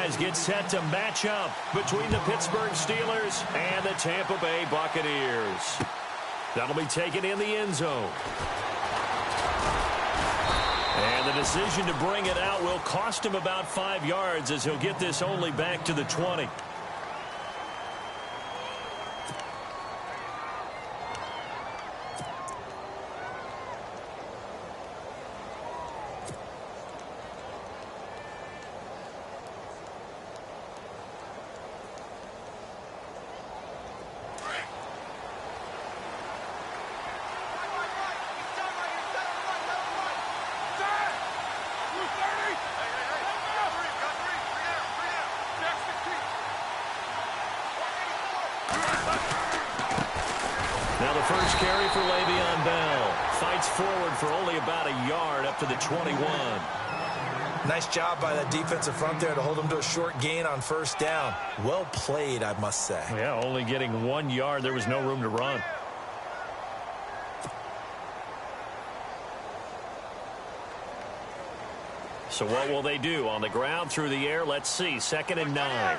guys get set to match up between the Pittsburgh Steelers and the Tampa Bay Buccaneers. That'll be taken in the end zone. And the decision to bring it out will cost him about 5 yards as he'll get this only back to the 20. Now the first carry for Le'Veon Bell. Fights forward for only about a yard up to the 21. Nice job by that defensive front there to hold him to a short gain on first down. Well played, I must say. Yeah, only getting 1 yard. There was no room to run. So what will they do? On the ground, through the air, let's see. 2nd and 9.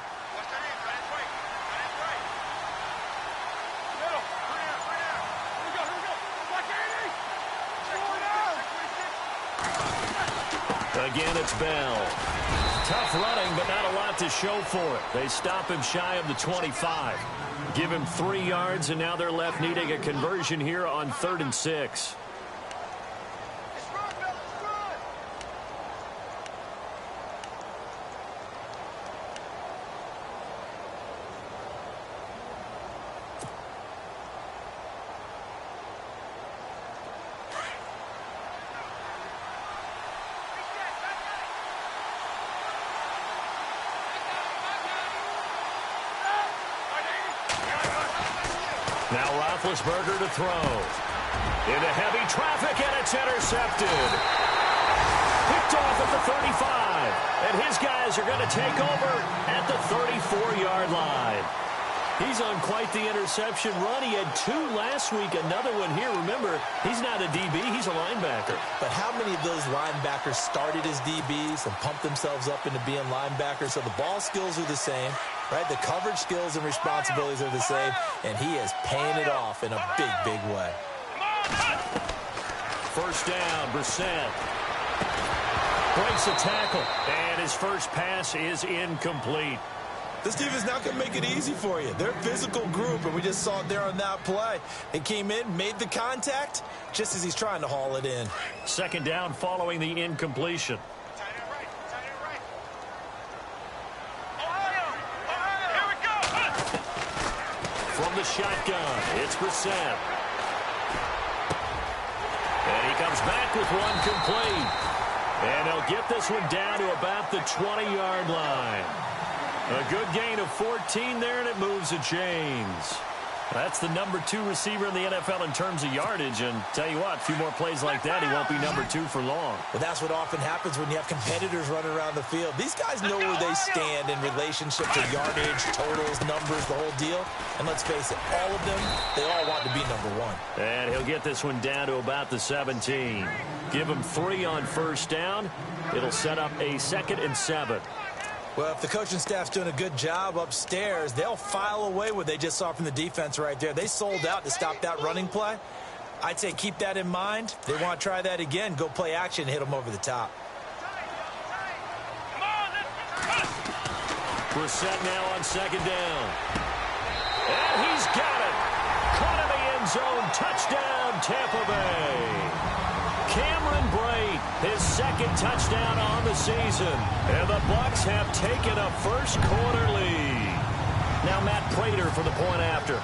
Again, it's Bell. Tough running, but not a lot to show for it. They stop him shy of the 25. Give him 3 yards, and now they're left needing a conversion here on 3rd and 6. Now Roethlisberger to throw. Into heavy traffic, and it's intercepted. Picked off at the 35. And his guys are going to take over at the 34-yard line. He's on quite the interception run. He had 2 last week, another one here. Remember, he's not a DB, he's a linebacker. But how many of those linebackers started as DBs and pumped themselves up into being linebackers? So the ball skills are the same, right? The coverage skills and responsibilities are the same, and he is paying it off in a big, big way. First down, Brissett. Breaks a tackle, and his first pass is incomplete. This defense not going to make it easy for you. They're a physical group, and we just saw it there on that play. It came in, made the contact, just as he's trying to haul it in. 2nd down following the incompletion. From the shotgun, it's Brissett. And he comes back with one complete. And they'll get this one down to about the 20-yard line. A good gain of 14 there, and it moves the chains. That's the number 2 receiver in the NFL in terms of yardage. And tell you what, a few more plays like that, he won't be number 2 for long. Well, that's what often happens when you have competitors running around the field. These guys know where they stand in relationship to yardage, totals, numbers, the whole deal. And let's face it, all of them, they all want to be number 1. And he'll get this one down to about the 17. Give him 3 on first down. It'll set up a 2nd and 7. Well, if the coaching staff's doing a good job upstairs, they'll file away what they just saw from the defense right there. They sold out to stop that running play. I'd say keep that in mind. They want to try that again. Go play action and hit them over the top. Brissett now on 2nd down. And he's got it. Caught in the end zone. Touchdown, Tampa Bay. Cameron Brate, his 2nd touchdown on the season. And the Bucs have taken a first-quarter lead. Now Matt Prater for the point after.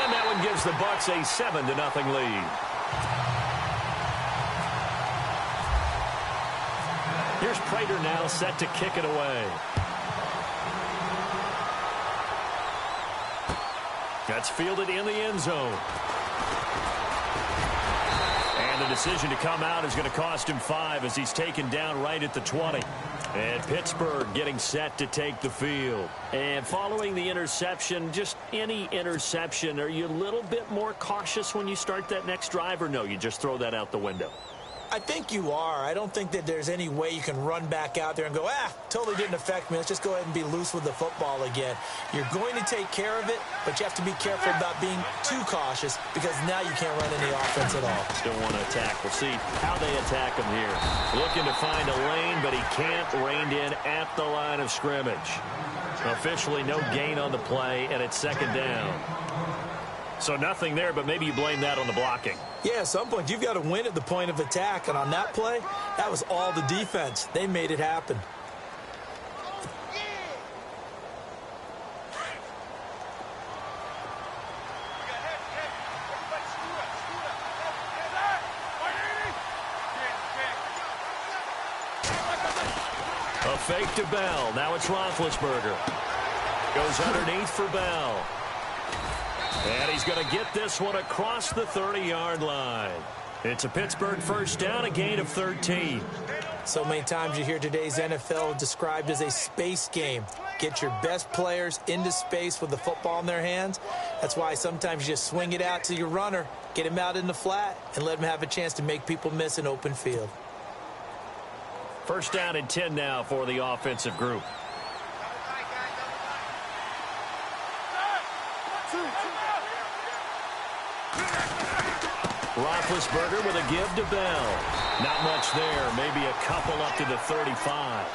And that one gives the Bucs a 7-0 lead. Here's Prater now set to kick it away. That's fielded in the end zone. And the decision to come out is going to cost him 5 as he's taken down right at the 20. And Pittsburgh getting set to take the field. And following the interception, just any interception, are you a little bit more cautious when you start that next drive, or no, you just throw that out the window? I think you are. I don't think that there's any way you can run back out there and go, totally didn't affect me. Let's just go ahead and be loose with the football again. You're going to take care of it, but you have to be careful about being too cautious because now you can't run any offense at all. Still want to attack. We'll see how they attack him here. Looking to find a lane, but he can't. Reined in at the line of scrimmage. Officially no gain on the play, and it's second down. So nothing there, but maybe you blame that on the blocking. Yeah, at some point, you've got to win at the point of attack. And on that play, that was all the defense. They made it happen. A fake to Bell. Now it's Roethlisberger. Goes underneath for Bell. And he's going to get this one across the 30-yard line. It's a Pittsburgh first down, a gain of 13. So many times you hear today's NFL described as a space game. Get your best players into space with the football in their hands. That's why sometimes you just swing it out to your runner, get him out in the flat, and let him have a chance to make people miss an open field. First down and 10 now for the offensive group. Roethlisberger with a give to Bell. Not much there. Maybe a couple up to the 35.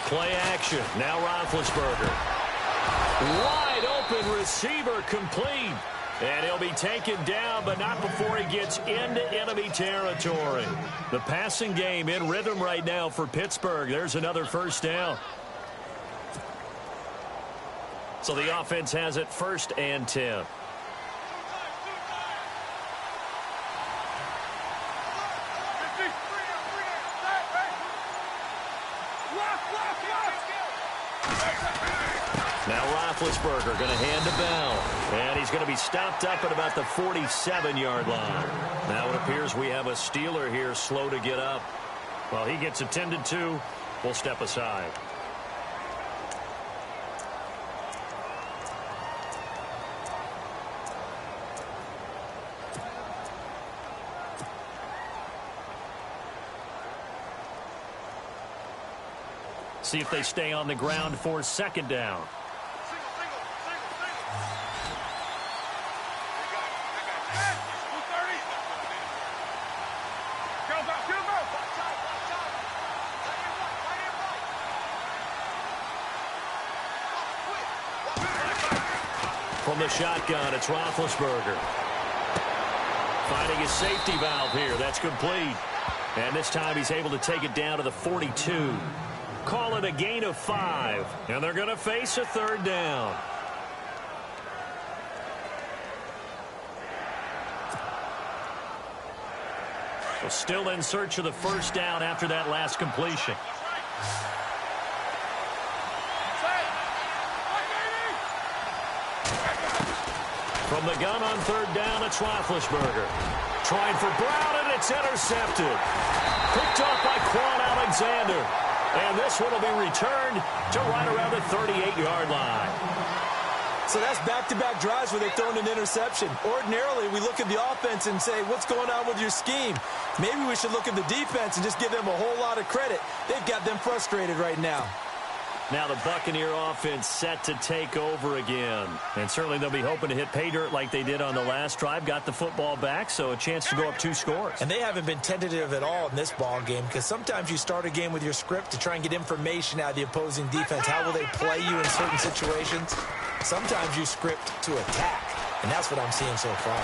Play action. Now Roethlisberger. Wide open receiver complete. And he'll be taken down, but not before he gets into enemy territory. The passing game in rhythm right now for Pittsburgh. There's another first down. So the offense has it first and 10. Now Roethlisberger going to hand to Bell. And he's going to be stopped up at about the 47-yard line. Now it appears we have a Steeler here slow to get up. Well, he gets attended to. We'll step aside. See if they stay on the ground for second down. From the shotgun, it's Roethlisberger. Finding his safety valve here. That's complete. And this time he's able to take it down to the 42. Call it a gain of 5. And they're going to face a third down. So still in search of the first down after that last completion. From the gun on third down, it's Roethlisberger. Trying for Brown, and it's intercepted. Picked off by Quan Alexander. And this one will be returned to right around the 38-yard line. So that's back-to-back drives where they've thrown an interception. Ordinarily, we look at the offense and say, what's going on with your scheme? Maybe we should look at the defense and just give them a whole lot of credit. They've got them frustrated right now. Now the Buccaneer offense set to take over again. And certainly they'll be hoping to hit pay dirt like they did on the last drive. Got the football back, so a chance to go up 2 scores. And they haven't been tentative at all in this ball game because sometimes you start a game with your script to try and get information out of the opposing defense. How will they play you in certain situations? Sometimes you script to attack, and that's what I'm seeing so far.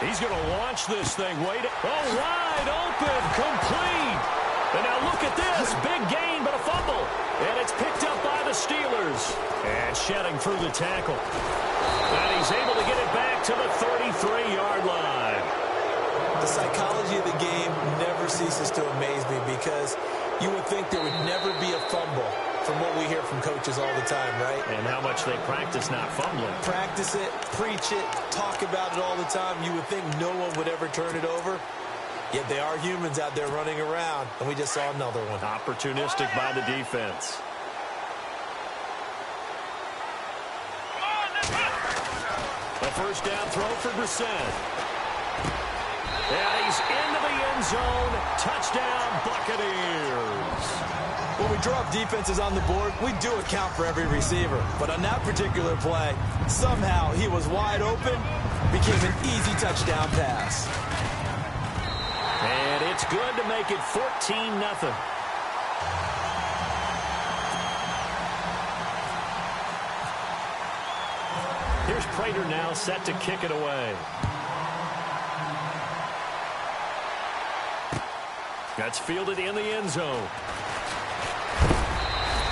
He's going to launch this thing. Wait. Oh, wide open, complete. And now look at this. Big gain, but a fumble. And it's picked up by the Steelers. And shedding through the tackle. And he's able to get it back to the 33-yard line. The psychology of the game never ceases to amaze me because you would think there would never be a fumble from what we hear from coaches all the time, right? And how much they practice not fumbling. Practice it, preach it, talk about it all the time. You would think no one would ever turn it over. Yet they are humans out there running around, and we just saw another one. Opportunistic by the defense. A first down throw for Brissett. And he's into the end zone. Touchdown, Buccaneers. When we draw up defenses on the board, we do account for every receiver. But on that particular play, somehow he was wide open, became an easy touchdown pass. And it's good to make it 14-0. Here's Prater now set to kick it away. That's fielded in the end zone.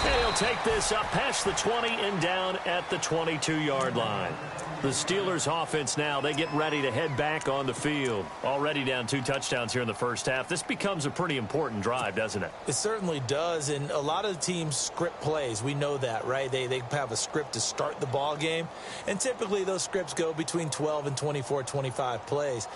And he'll take this up past the 20 and down at the 22-yard line. The Steelers offense now, they get ready to head back on the field. Already down 2 touchdowns here in the first half. This becomes a pretty important drive, doesn't it? It certainly does, and a lot of the teams script plays. We know that, right? They have a script to start the ball game, and typically those scripts go between 12 and 24, 25 plays.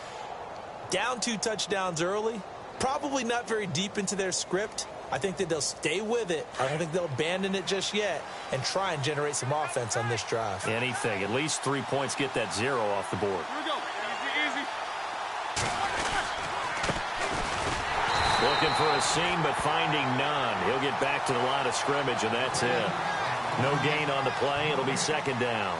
Down 2 touchdowns early, probably not very deep into their script. I think that they'll stay with it. I don't think they'll abandon it just yet and try and generate some offense on this drive. Anything. At least 3 points, get that 0 off the board. Here we go. Easy, easy. Looking for a seam, but finding none. He'll get back to the line of scrimmage, and that's it. No gain on the play. It'll be second down.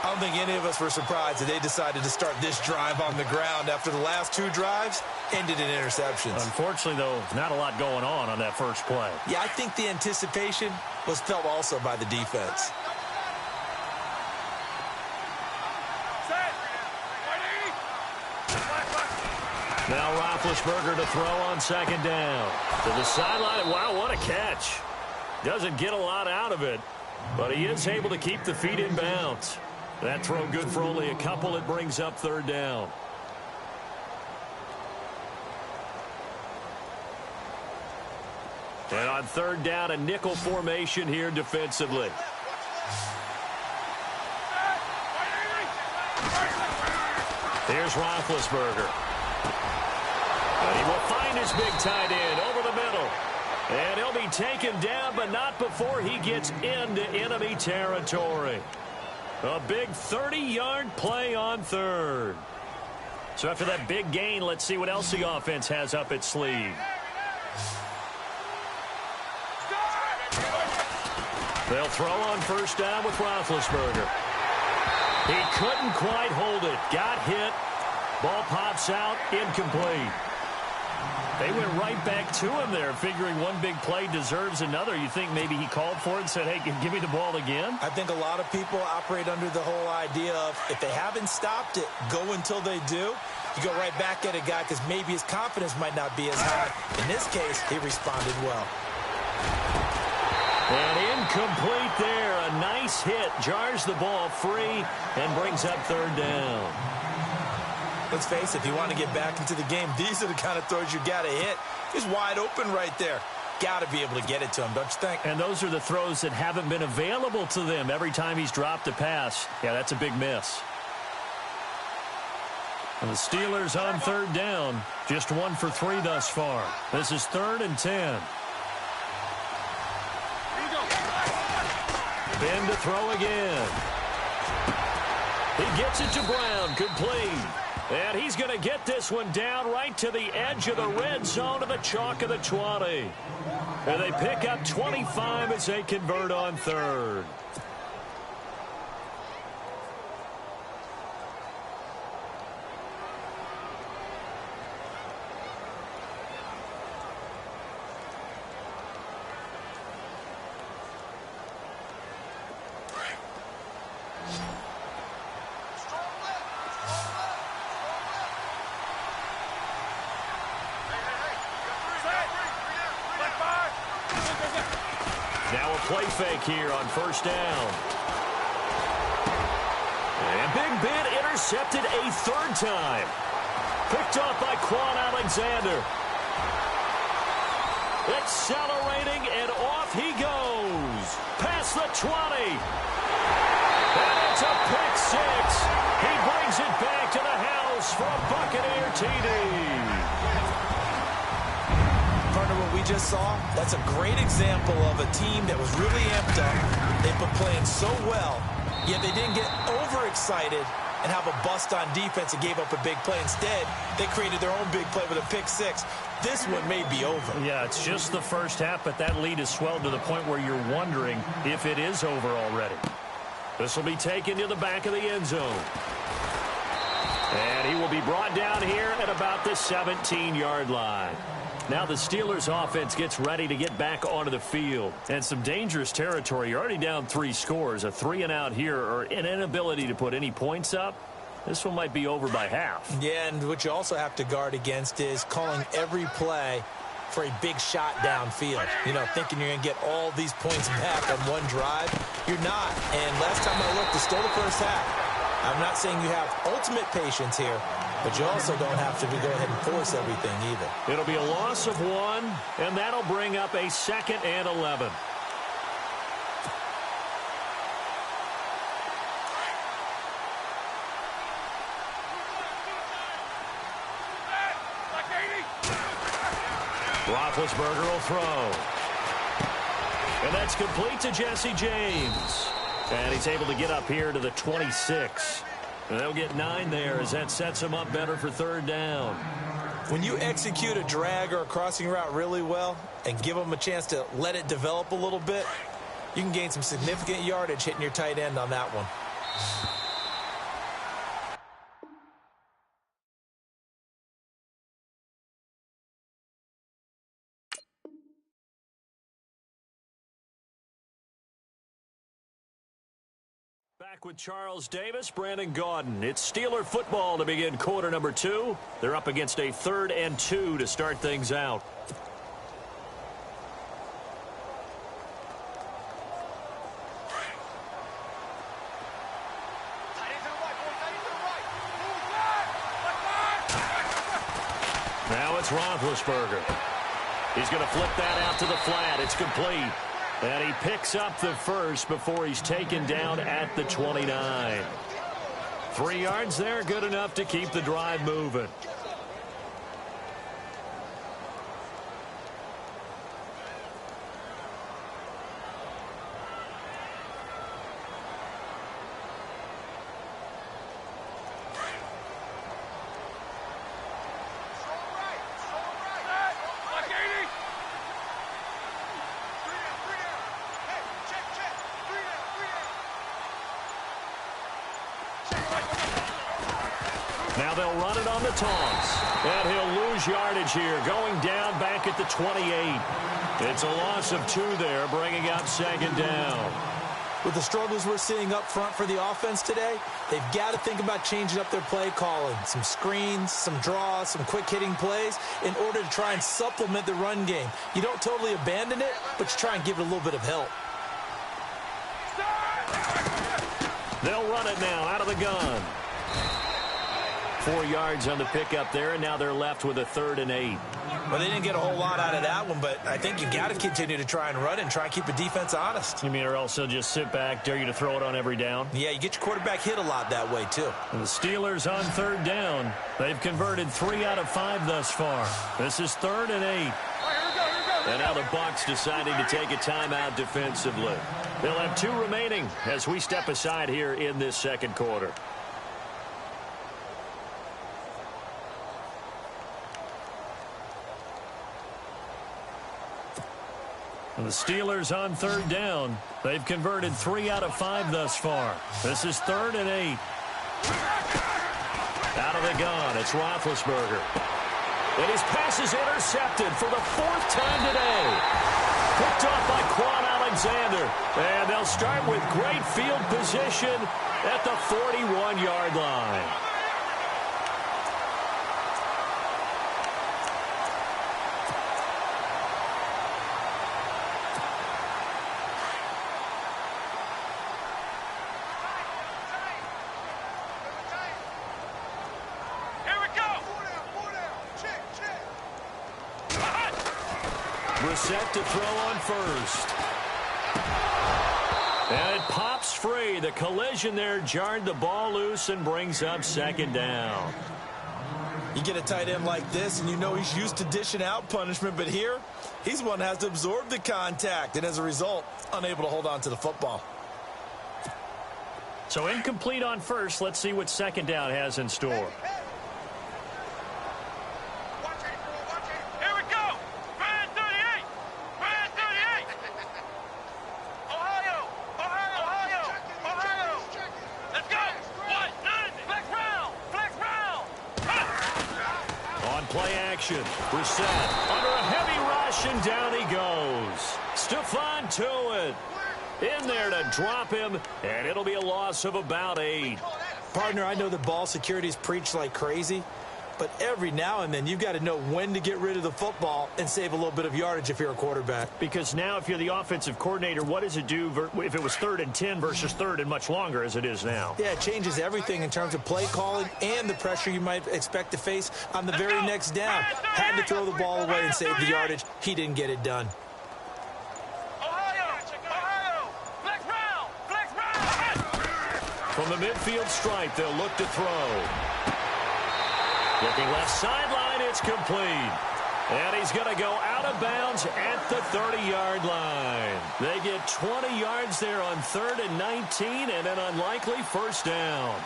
I don't think any of us were surprised that they decided to start this drive on the ground after the last 2 drives ended in interceptions. Unfortunately, though, not a lot going on that first play. Yeah, I think the anticipation was felt also by the defense. Now Roethlisberger to throw on second down. To the sideline. Wow, what a catch. Doesn't get a lot out of it, but he is able to keep the feet in bounds. That throw good for only a couple. It brings up third down. And on third down, a nickel formation here defensively. Here's Roethlisberger. And he will find his big tight end over the middle. And he'll be taken down, but not before he gets into enemy territory. A big 30-yard play on third. So after that big gain, let's see what else the offense has up its sleeve. They'll throw on first down with Roethlisberger. He couldn't quite hold it. Got hit. Ball pops out. Incomplete. They went right back to him there, figuring one big play deserves another. You think maybe he called for it and said, hey, give me the ball again? I think a lot of people operate under the whole idea of if they haven't stopped it, go until they do. You go right back at a guy because maybe his confidence might not be as high. In this case, he responded well. And incomplete there. A nice hit. Jars the ball free and brings up third down. Let's face it, if you want to get back into the game, these are the kind of throws you got to hit. He's wide open right there. Got to be able to get it to him, don't you think? And those are the throws that haven't been available to them every time he's dropped a pass. Yeah, that's a big miss. And the Steelers on third down. Just 1 for 3 thus far. This is 3rd and 10. Ben to throw again. He gets it to Brown. Complete. And he's going to get this one down right to the edge of the red zone to the chalk of the 20. And they pick up 25 as they convert on third. Now a play fake here on first down. And Big Ben intercepted a 3rd time. Picked off by Quan Alexander. Accelerating, and off he goes. Past the 20. And it's a pick six. He brings it back to the house for a Buccaneer TD. Partner, what we just saw, that's a great example of a team that was really amped up. They've been playing so well, yet they didn't get overexcited and have a bust on defense and gave up a big play. Instead, they created their own big play with a pick six. This one may be over. Yeah, it's just the first half, but that lead has swelled to the point where you're wondering if it is over already. This will be taken to the back of the end zone. And he will be brought down here at about the 17-yard line. Now the Steelers offense gets ready to get back onto the field. And some dangerous territory. You're already down 3 scores. A 3-and-out here, or an inability to put any points up. This one might be over by half. Yeah, and what you also have to guard against is calling every play for a big shot downfield. You know, thinking you're going to get all these points back on one drive. You're not. And last time I looked, it's still the first half. I'm not saying you have ultimate patience here, but you also don't have to go ahead and force everything either. It'll be a loss of 1, and that'll bring up a 2nd and 11. Roethlisberger will throw. And that's complete to Jesse James. And he's able to get up here to the 26. And they'll get 9 there as that sets him up better for 3rd down. When you execute a drag or a crossing route really well and give them a chance to let it develop a little bit, you can gain some significant yardage hitting your tight end on that one. Back with Charles Davis, Brandon Gaudin. It's Steeler football to begin quarter number 2. They're up against a 3rd and 2 to start things out. Now it's Roethlisberger. He's going to flip that out to the flat. It's complete. And he picks up the first before he's taken down at the 29. 3 yards there, good enough to keep the drive moving. Now they'll run it on the toss. And he'll lose yardage here, going down back at the 28. It's a loss of 2 there, bringing up 2nd down. With the struggles we're seeing up front for the offense today, they've got to think about changing up their play calling. Some screens, some draws, some quick-hitting plays in order to try and supplement the run game. You don't totally abandon it, but you try and give it a little bit of help. They'll run it now out of the gun. 4 yards on the pickup there, and now they're left with a 3rd and 8. Well, they didn't get a whole lot out of that one, but I think you've got to continue to try and run it and try and keep the defense honest. You mean, or else they'll just sit back, dare you to throw it on every down? Yeah, you get your quarterback hit a lot that way, too. And the Steelers on 3rd down. They've converted 3 out of 5 thus far. This is 3rd and 8. And now the Bucs deciding to take a timeout defensively. They'll have 2 remaining as we step aside here in this 2nd quarter. And the Steelers on 3rd down. They've converted 3 out of 5 thus far. This is 3rd and 8. Out of the gun, it's Roethlisberger. And his pass is intercepted for the 4th time today. Picked off by Quan Alexander. And they'll start with great field position at the 41-yard line. Brissett to throw on first. And it pops free. The collision there jarred the ball loose and brings up second down. You get a tight end like this, and you know he's used to dishing out punishment, but here, he's one that has to absorb the contact, and as a result, unable to hold on to the football. So incomplete on first. Let's see what second down has in store. Brissett under a heavy rush, and down he goes. Stephon Tuitt in there to drop him, and it'll be a loss of about 8. Partner, I know the ball security is preached like crazy, but every now and then you've got to know when to get rid of the football and save a little bit of yardage if you're a quarterback. Because now if you're the offensive coordinator, what does it do if it was 3rd and 10 versus 3rd and much longer as it is now? Yeah, it changes everything in terms of play calling and the pressure you might expect to face on the very next down. Had to throw the ball away and save the yardage. He didn't get it done. From the midfield stripe, they'll look to throw. Looking left sideline, it's complete. And he's going to go out of bounds at the 30-yard line. They get 20 yards there on 3rd and 19 and an unlikely first down.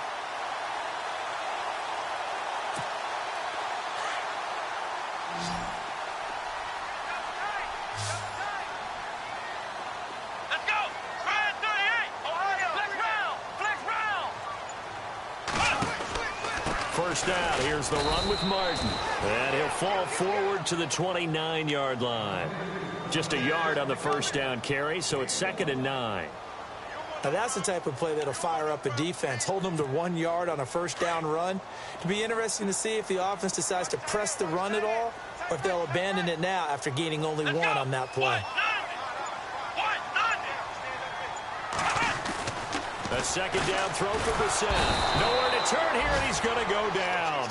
First down. Here's the run with Martin. And he'll fall forward to the 29-yard line. Just a yard on the first down carry, so it's 2nd and 9. Now that's the type of play that'll fire up a defense. Hold them to 1 yard on a first down run. It'll be interesting to see if the offense decides to press the run at all, or if they'll abandon it now after gaining only 1 on that play. A second down throw for Brissett. Nowhere to turn here, and he's going to go down.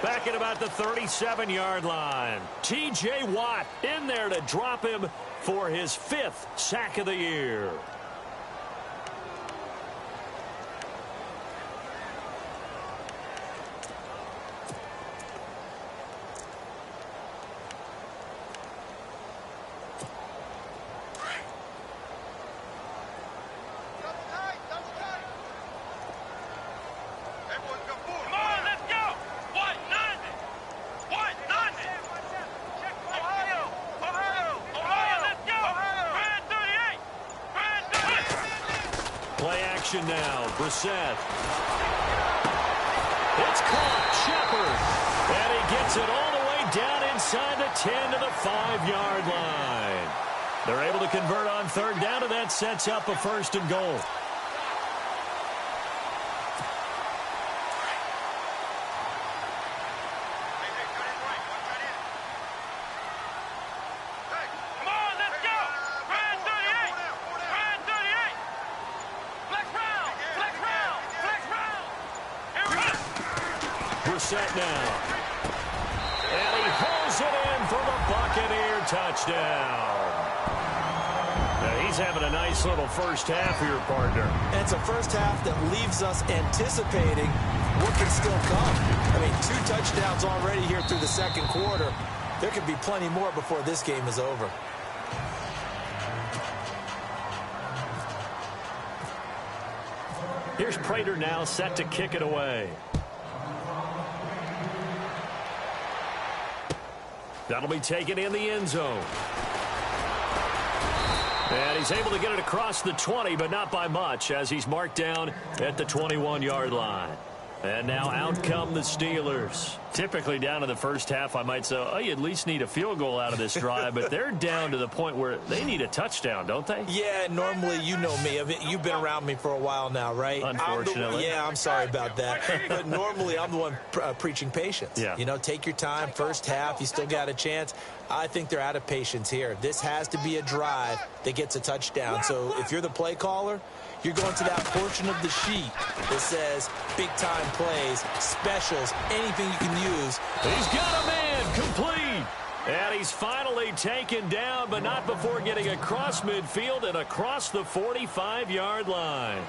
Back at about the 37-yard line. T.J. Watt in there to drop him for his 5th sack of the year. Now, Brissett. It's caught. Shepard. And he gets it all the way down inside the 10 to the 5-yard line. They're able to convert on 3rd down, and that sets up a 1st and goal. Set now. And he hauls it in for the Buccaneer touchdown. Now he's having a nice little first half here, partner. And it's a first half that leaves us anticipating what can still come. I mean, 2 touchdowns already here through the second quarter. There could be plenty more before this game is over. Here's Prater now set to kick it away. That'll be taken in the end zone. And he's able to get it across the 20, but not by much, as he's marked down at the 21-yard line. And now out come the Steelers. Typically down in the first half, I might say, oh, you at least need a field goal out of this drive, but they're down to the point where they need a touchdown, don't they? Yeah, normally, you know me. I mean, you've been around me for a while now, right? Unfortunately. I'm sorry about that. But normally, I'm the one preaching patience. Yeah. You know, take your time. First half, you still got a chance. I think they're out of patience here. This has to be a drive that gets a touchdown. So if you're the play caller, you're going to that portion of the sheet that says big-time plays, specials, anything you can use. He's got a man complete. And he's finally taken down, but not before getting across midfield and across the 45-yard line.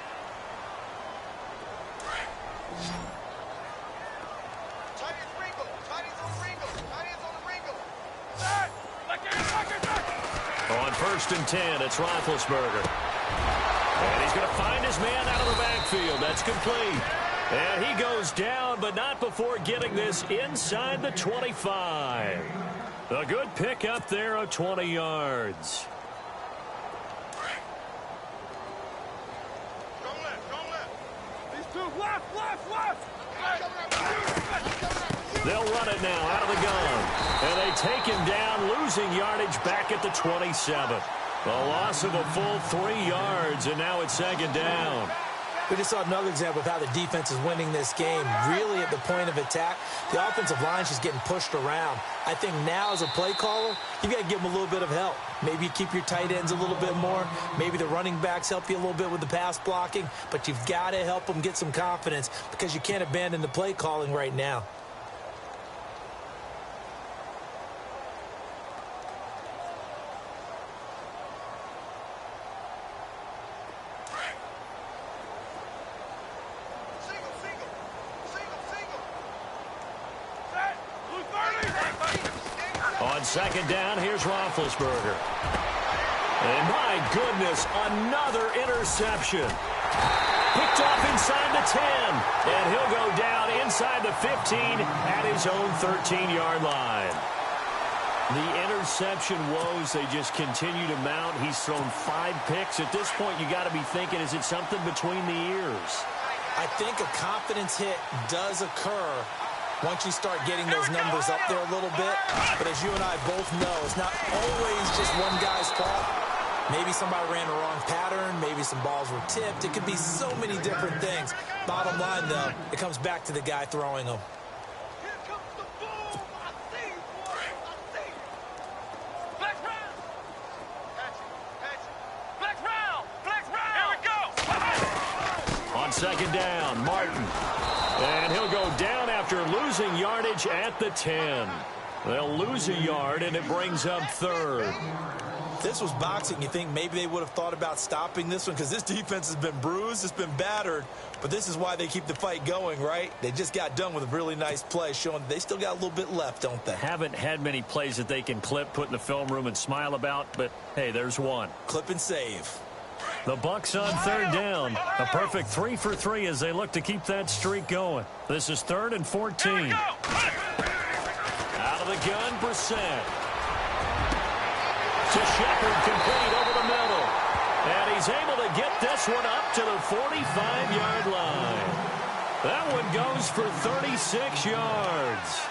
On 1st and 10, it's Roethlisberger. And he's going to find his man out of the backfield. That's complete. And he goes down, but not before getting this inside the 25. A good pick up there of 20 yards. They'll run it now out of the gun. And they take him down, losing yardage back at the 27. A loss of a full 3 yards, and now it's 2nd down. We just saw another example of how the defense is winning this game. Really at the point of attack, the offensive line's just getting pushed around. I think now as a play caller, you got to give them a little bit of help. Maybe you keep your tight ends a little bit more. Maybe the running backs help you a little bit with the pass blocking. But you've got to help them get some confidence because you can't abandon the play calling right now. On 2nd down, here's Roethlisberger. And my goodness, another interception. Picked off inside the 10. And he'll go down inside the 15 at his own 13-yard line. The interception woes, they just continue to mount. He's thrown 5 picks. At this point, you got to be thinking, is it something between the ears? I think a confidence hit does occur once you start getting those numbers up there a little bit. But as you and I both know, it's not always just one guy's fault. Maybe somebody ran the wrong pattern. Maybe some balls were tipped. It could be so many different things. Bottom line, though, it comes back to the guy throwing them. On 2nd down, Martin. And he'll go down after losing yardage at the 10. They'll lose a yard, and it brings up 3rd. This was boxing. You think maybe they would have thought about stopping this one because this defense has been bruised, it's been battered, but this is why they keep the fight going, right? They just got done with a really nice play showing they still got a little bit left, don't they? Haven't had many plays that they can clip, put in the film room, and smile about, but, hey, there's one. Clip and save. The Bucs on 3rd down. A perfect 3 for 3 as they look to keep that streak going. This is 3rd and 14. Out of the gun, Brissett. To Shepard, complete over the middle. And he's able to get this one up to the 45-yard line. That one goes for 36 yards.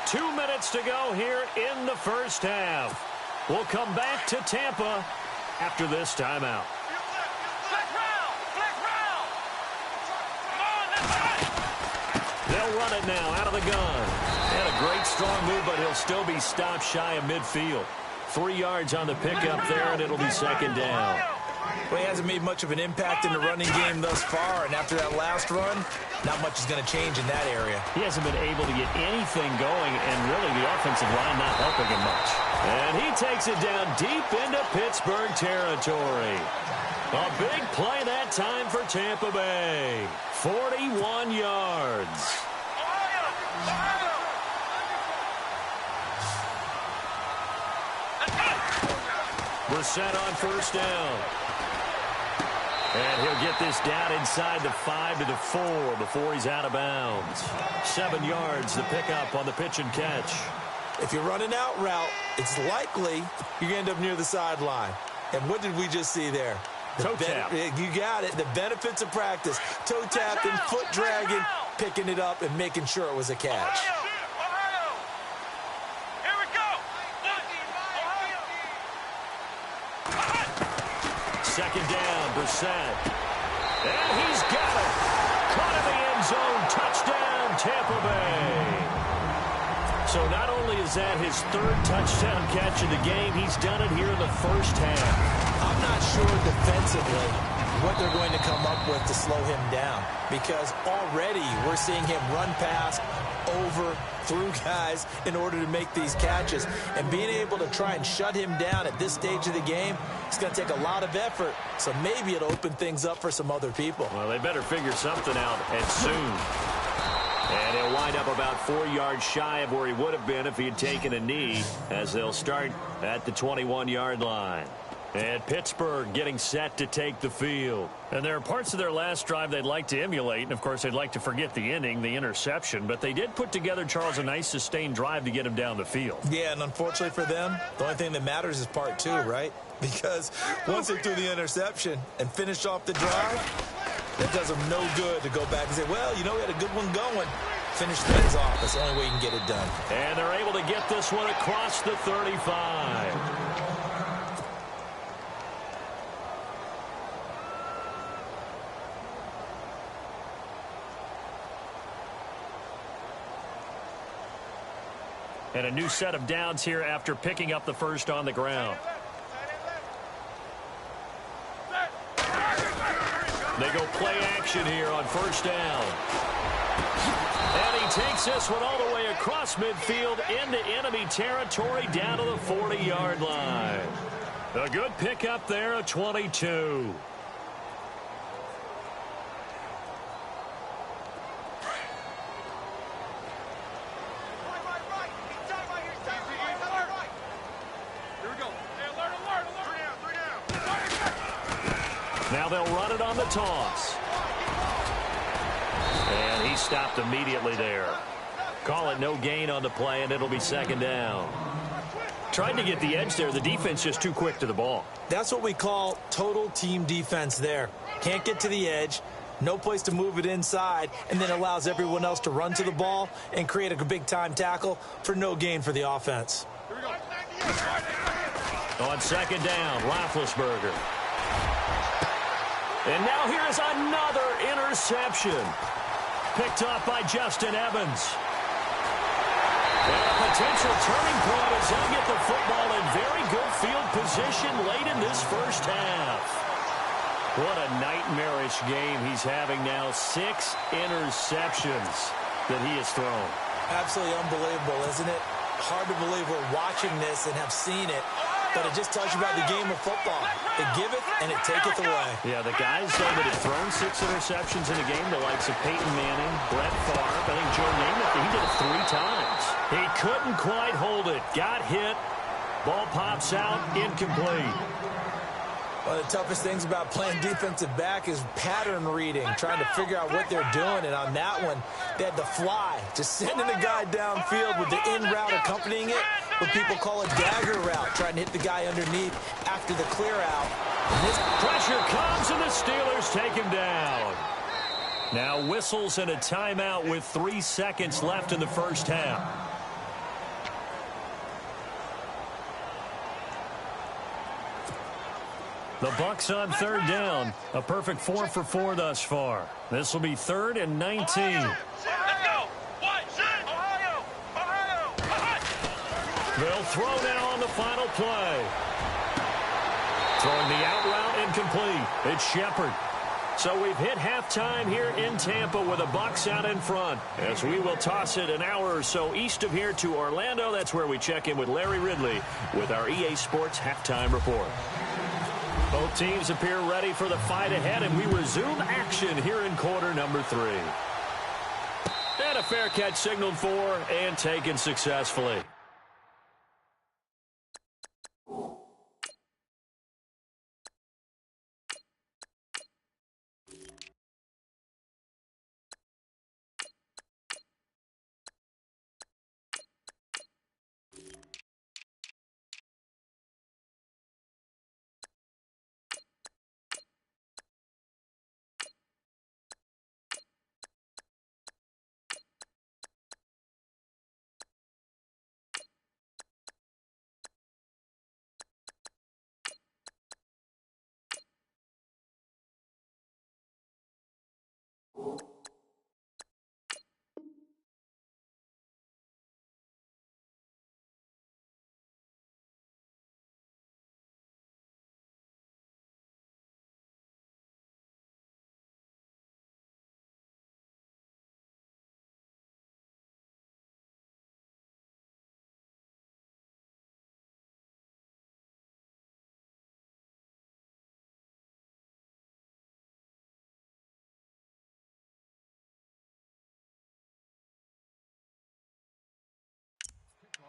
Two minutes to go here in the first half. We'll come back to Tampa after this timeout. They'll run it now out of the gun. And a great strong move, but he'll still be stopped shy of midfield. 3 yards on the pickup there, and it'll be 2nd down. Well, he hasn't made much of an impact in the running game thus far, and after that last run, not much is going to change in that area. He hasn't been able to get anything going, and really the offensive line not helping him much. And he takes it down deep into Pittsburgh territory. A big play that time for Tampa Bay. 41 yards. Brissett on 1st down. And he'll get this down inside the 5 to the 4 before he's out of bounds. 7 yards, the pickup on the pitch and catch. If you're running out route, it's likely you're going to end up near the sideline. And what did we just see there? Toe tap. You got it. The benefits of practice. Toe tapping, foot dragging, picking it up, and making sure it was a catch. Second down, Brissett. And he's got it. Caught in the end zone. Touchdown, Tampa Bay. So not only is that his 3rd touchdown catch of the game, he's done it here in the first half. I'm not sure defensively what they're going to come up with to slow him down, because already we're seeing him run past, over, through guys in order to make these catches. And being able to try and shut him down at this stage of the game, it's going to take a lot of effort. So maybe it'll open things up for some other people. Well, they better figure something out, and soon. And he'll wind up about 4 yards shy of where he would have been if he had taken a knee, as they'll start at the 21-yard line. And Pittsburgh getting set to take the field. And there are parts of their last drive they'd like to emulate. And, of course, they'd like to forget the ending, the interception. But they did put together, Charles, a nice sustained drive to get him down the field. Yeah, and unfortunately for them, the only thing that matters is part 2, right? Because once they threw the interception and finished off the drive, that does them no good to go back and say, well, you know, we had a good one going. Finish things off. That's the only way you can get it done. And they're able to get this one across the 35. And a new set of downs here after picking up the first on the ground. They go play action here on first down. And he takes this one all the way across midfield into enemy territory down to the 40-yard line. A good pickup there, a 22. Now they'll run it on the toss. And he stopped immediately there. Call it no gain on the play, and it'll be second down. Tried to get the edge there. The defense just too quick to the ball. That's what we call total team defense there. Can't get to the edge, no place to move it inside, and then allows everyone else to run to the ball and create a big-time tackle for no gain for the offense. On second down, Roethlisberger. And now here's another interception. Picked off by Justin Evans. And a potential turning point as they'll get the football in very good field position late in this first half. What a nightmarish game he's having now. 6 interceptions that he has thrown. Absolutely unbelievable, isn't it? Hard to believe we're watching this and have seen it. But it just tells you about the game of football. It giveth and it taketh away. Yeah, the guys that have thrown 6 interceptions in a game, the likes of Peyton Manning, Brett Favre, I think Joe Namath, he did it 3 times. He couldn't quite hold it. Got hit. Ball pops out, incomplete. One of the toughest things about playing defensive back is pattern reading, trying to figure out what they're doing. And on that one, they had the fly, just sending the guy downfield with the in route accompanying it, what people call a dagger route, trying to hit the guy underneath after the clear out. And this pressure comes, and the Steelers take him down. Now whistles and a timeout with 3 seconds left in the first half. The Bucs on third down. A perfect 4 for 4 thus far. This will be 3rd and 19. They'll throw now on the final play. Throwing the out route incomplete. It's Shepard. So we've hit halftime here in Tampa with the Bucs out in front. As we will toss it an hour or so east of here to Orlando. That's where we check in with Larry Ridley with our EA Sports halftime report. Both teams appear ready for the fight ahead, and we resume action here in quarter number 3. And a fair catch signaled for and taken successfully.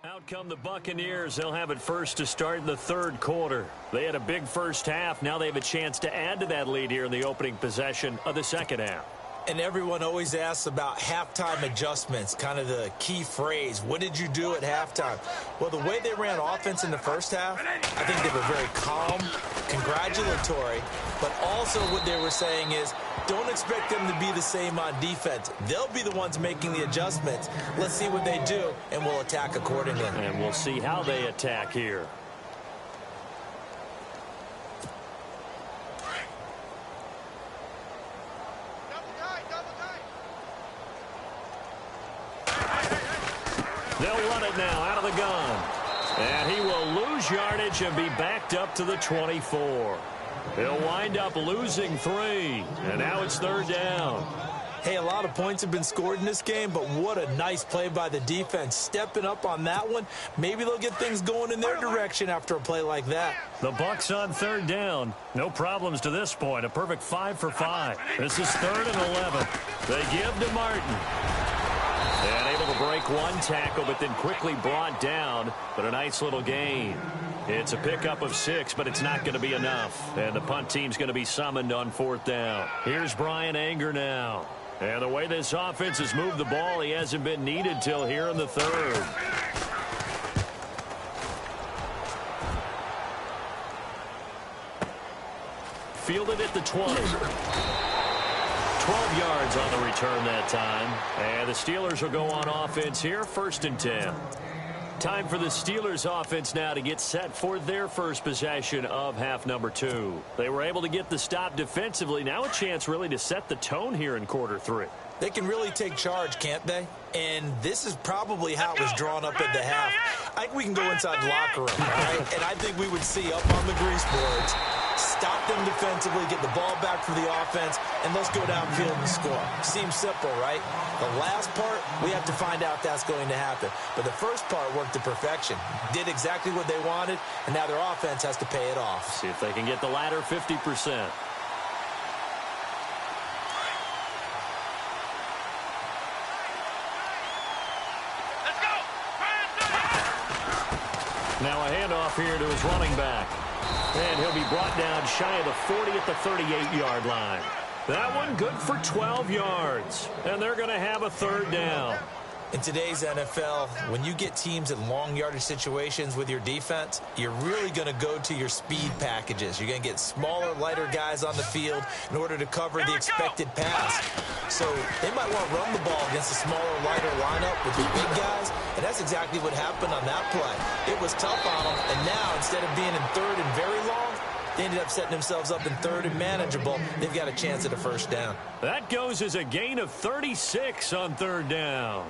Out come the Buccaneers. They'll have it first to start in the third quarter. They had a big first half. Now they have a chance to add to that lead here in the opening possession of the second half. And everyone always asks about halftime adjustments, kind of the key phrase. What did you do at halftime? Well, the way they ran offense in the first half, I think they were very calm, congratulatory, but also what they were saying is don't expect them to be the same on defense. They'll be the ones making the adjustments. Let's see what they do, and we'll attack accordingly. And we'll see how they attack here. They'll run it now out of the gun. And he will lose yardage and be backed up to the 24. He'll wind up losing 3. And now it's third down. Hey, a lot of points have been scored in this game, but what a nice play by the defense. Stepping up on that one. Maybe they'll get things going in their direction after a play like that. The Bucs on third down. No problems to this point. A perfect 5 for 5. This is 3rd and 11. They give to Martin. And able to break one tackle, but then quickly brought down. But a nice little gain. It's a pickup of 6, but it's not going to be enough. And the punt team's going to be summoned on 4th down. Here's Brian Anger now. And the way this offense has moved the ball, he hasn't been needed till here in the 3rd. Fielded at the 20. 12 yards on the return that time. And the Steelers will go on offense here, 1st and 10. Time for the Steelers offense now to get set for their first possession of half number 2. They were able to get the stop defensively. Now a chance really to set the tone here in quarter 3. They can really take charge, can't they? And this is probably how it was drawn up at the half. I think we can go inside the locker room, all right? And I think we would see up on the grease boards, stop them defensively, get the ball back for the offense, and let's go downfield and score. Seems simple, right? The last part, we have to find out if that's going to happen. But the first part worked to perfection. Did exactly what they wanted, and now their offense has to pay it off. See if they can get the latter 50%. Now a handoff here to his running back. And he'll be brought down shy of the 40 at the 38-yard line. That one good for 12 yards. And they're going to have a 3rd down. In today's NFL, when you get teams in long yardage situations with your defense, you're really going to go to your speed packages. You're going to get smaller, lighter guys on the field in order to cover the expected pass. So they might want to run the ball against a smaller, lighter lineup with the big guys, and that's exactly what happened on that play. It was tough on them, and now instead of being in 3rd and very long, they ended up setting themselves up in 3rd and manageable. They've got a chance at a 1st down. That goes as a gain of 36 on 3rd down.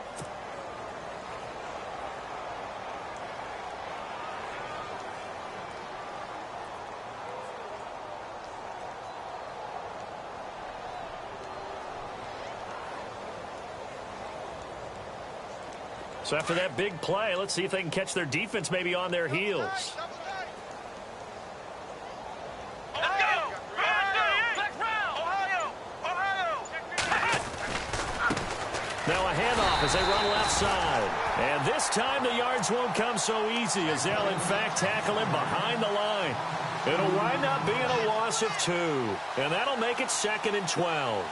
So after that big play, let's see if they can catch their defense maybe on their heels. Now a handoff as they run left side. And this time the yards won't come so easy as they'll in fact tackle him behind the line. It'll wind up being a loss of 2. And that'll make it 2nd and 12.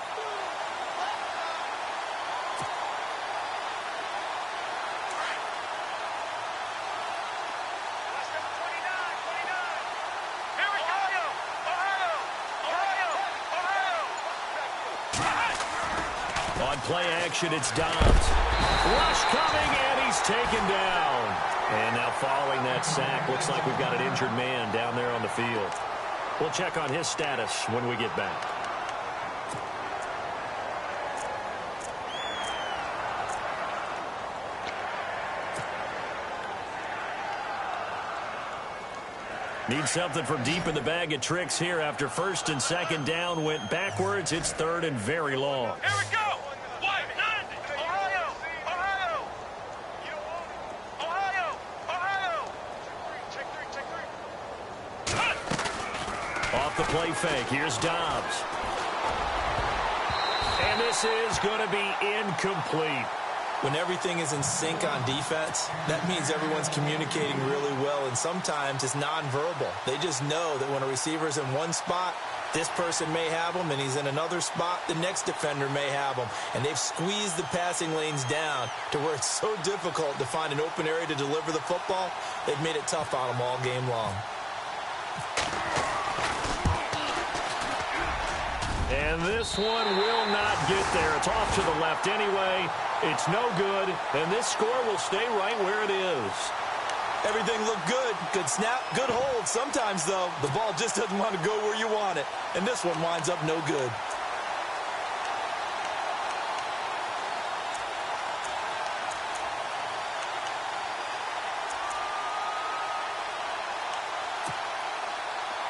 Play action, it's Dobbs. Rush coming, and he's taken down. And now following that sack, looks like we've got an injured man down there on the field. We'll check on his status when we get back. Need something from deep in the bag of tricks here after 1st and 2nd down went backwards. It's 3rd and very long. Here we go. Off the play fake, here's Dobbs. And this is going to be incomplete. When everything is in sync on defense, that means everyone's communicating really well, and sometimes it's nonverbal. They just know that when a receiver's in one spot, this person may have him, and he's in another spot, the next defender may have him. And they've squeezed the passing lanes down to where it's so difficult to find an open area to deliver the football. They've made it tough on them all game long. And this one will not get there. It's off to the left anyway. It's no good, and this score will stay right where it is. Everything looked good. Good snap, good hold. Sometimes, though, the ball just doesn't want to go where you want it. And this one winds up no good.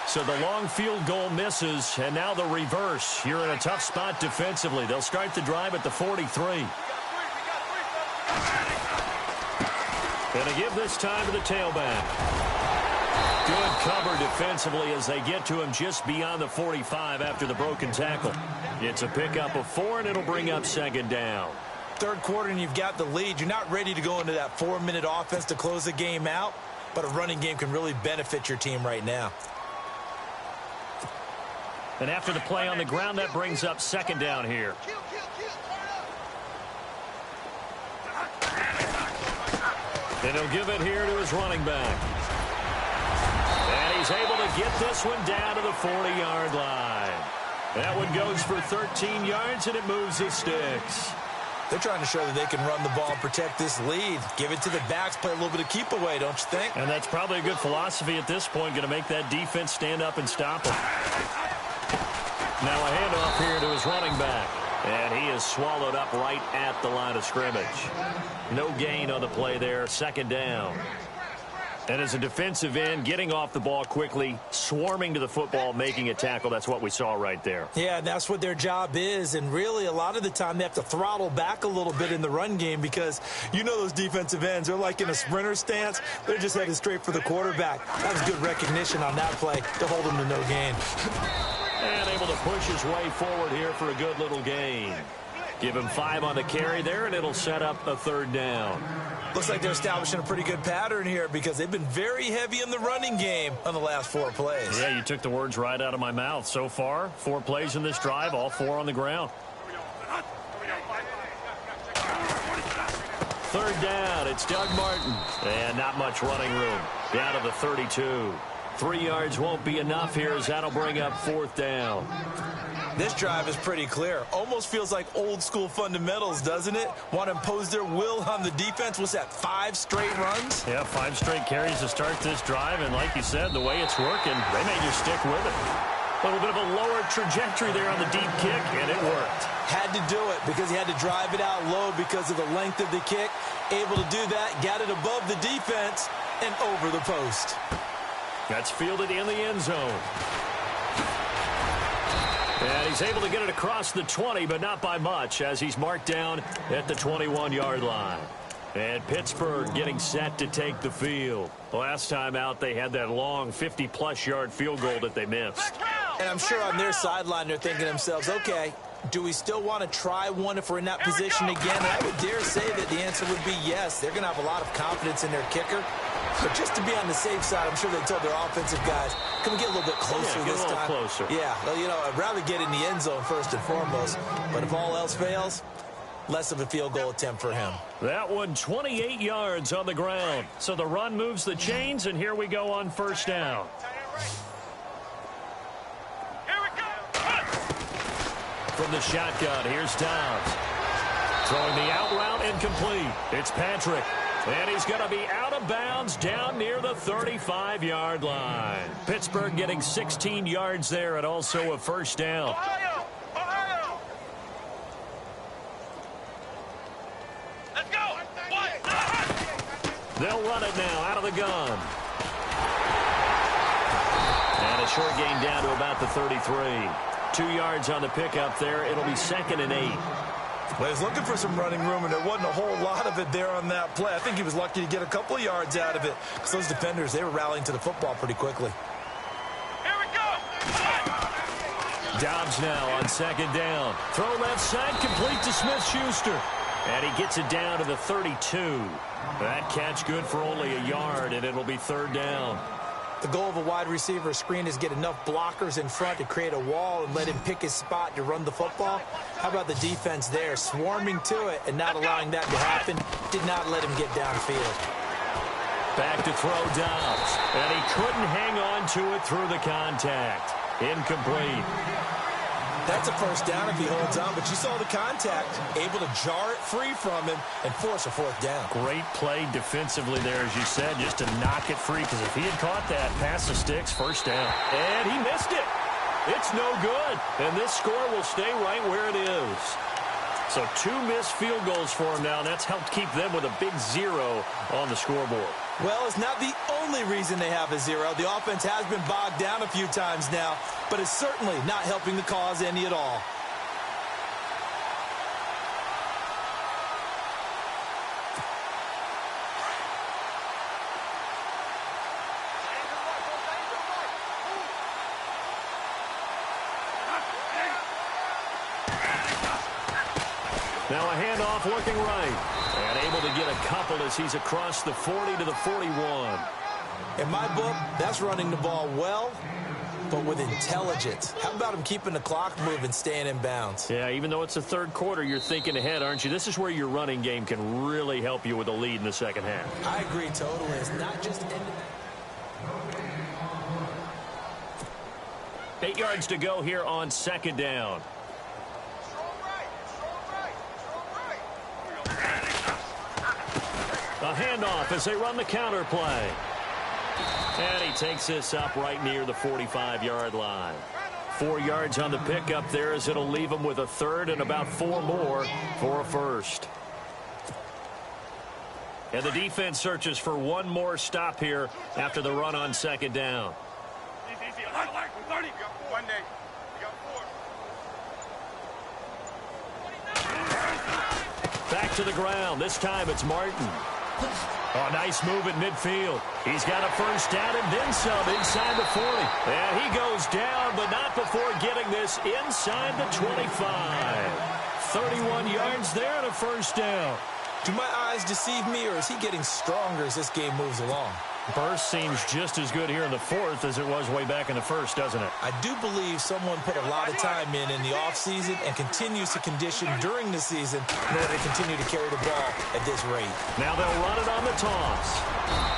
So the long field goal misses, and now the reverse. You're in a tough spot defensively. They'll start the drive at the 43. Going to give this time to the tailback. Good cover defensively as they get to him just beyond the 45 after the broken tackle. It's a pickup of 4, and it'll bring up second down. Third quarter, and you've got the lead. You're not ready to go into that 4-minute offense to close the game out, but a running game can really benefit your team right now. And after the play on the ground, that brings up second down here. And he'll give it here to his running back. And he's able to get this one down to the 40-yard line. That one goes for 13 yards, and it moves the sticks. They're trying to show that they can run the ball and protect this lead. Give it to the backs, play a little bit of keep away, don't you think? And that's probably a good philosophy at this point, going to make that defense stand up and stop them. Now a handoff here to his running back. And he is swallowed up right at the line of scrimmage. No gain on the play there, second down. And as a defensive end, getting off the ball quickly, swarming to the football, making a tackle, that's what we saw right there. Yeah, that's what their job is. And really, a lot of the time, they have to throttle back a little bit in the run game because you know those defensive ends, they're like in a sprinter stance. They're just headed straight for the quarterback. That was good recognition on that play to hold him to no gain. And able to push his way forward here for a good little gain. Give him 5 on the carry there, and it'll set up a third down. Looks like they're establishing a pretty good pattern here because they've been very heavy in the running game on the last 4 plays. Yeah, you took the words right out of my mouth. So far, 4 plays in this drive, all 4 on the ground. Third down, it's Doug Martin. And not much running room. Down to the 32. 3 yards won't be enough here as that'll bring up fourth down. This drive is pretty clear. Almost feels like old school fundamentals, doesn't it? Want to impose their will on the defense. What's that, 5 straight runs? Yeah, 5 straight carries to start this drive. And like you said, the way it's working, they may just stick with it. A little bit of a lower trajectory there on the deep kick, and it worked. Had to do it because he had to drive it out low because of the length of the kick. Able to do that, got it above the defense and over the post. That's fielded in the end zone. And he's able to get it across the 20, but not by much, as he's marked down at the 21-yard line. And Pittsburgh getting set to take the field. Last time out, they had that long 50-plus yard field goal that they missed. And I'm sure on their sideline, they're thinking to themselves, okay, do we still want to try one if we're in that position again? And I would dare say that the answer would be yes. They're going to have a lot of confidence in their kicker. But just to be on the safe side, I'm sure they told their offensive guys, can we get a little bit closer this time? Closer. Yeah, well, you know, I'd rather get in the end zone first and foremost. But if all else fails, less of a field goal attempt for him. That one 28 yards on the ground. So the run moves the chains, and here we go on first down. From the shotgun, here's Downs. Throwing the out route incomplete. It's Patrick. And he's going to be out of bounds down near the 35-yard line. Pittsburgh getting 16 yards there and also a first down. Ohio! Ohio! Let's go! They'll run it now out of the gun. And a short gain down to about the 33. 2 yards on the pickup there. It'll be 2nd and 8. Well, he was looking for some running room, and there wasn't a whole lot of it there on that play. I think he was lucky to get a couple of yards out of it because those defenders, they were rallying to the football pretty quickly. Here we go! Dobbs now on 2nd down. Throw left side, complete to Smith-Schuster. And he gets it down to the 32. That catch good for only a yard, and it'll be third down. The goal of a wide receiver screen is get enough blockers in front to create a wall and let him pick his spot to run the football. How about the defense there, swarming to it and not allowing that to happen? Did not let him get downfield. Back to throw Dobbs, and he couldn't hang on to it through the contact. Incomplete. That's a first down if he holds on, but you saw the contact, able to jar it free from him and force a fourth down. Great play defensively there, as you said, just to knock it free, because if he had caught that, past the sticks, first down. And he missed it. It's no good, and this score will stay right where it is. So 2 missed field goals for him now, and that's helped keep them with a big 0 on the scoreboard. Well, it's not the only reason they have a 0. The offense has been bogged down a few times now, but it's certainly not helping the cause any at all. Now a handoff working right. And able to get a couple as he's across the 40 to the 41. In my book, that's running the ball well, but with intelligence. How about him keeping the clock moving, staying in bounds? Yeah, even though it's the third quarter, you're thinking ahead, aren't you? This is where your running game can really help you with a lead in the second half. I agree totally. It's not just... 8 yards to go here on second down. A handoff as they run the counter play. And he takes this up right near the 45-yard line. 4 yards on the pickup there as it'll leave him with a third and about 4 more for a first. And the defense searches for one more stop here after the run on second down. Back to the ground. This time it's Martin. Oh, nice move at midfield. He's got a first down and then some inside the 40. And he goes down, but not before getting this inside the 25. 31 yards there and a first down. Do my eyes deceive me, or is he getting stronger as this game moves along? Burst seems just as good here in the fourth as it was way back in the first, doesn't it? I do believe someone put a lot of time in the offseason and continues to condition during the season in order to continue to carry the ball at this rate. Now they'll run it on the toss.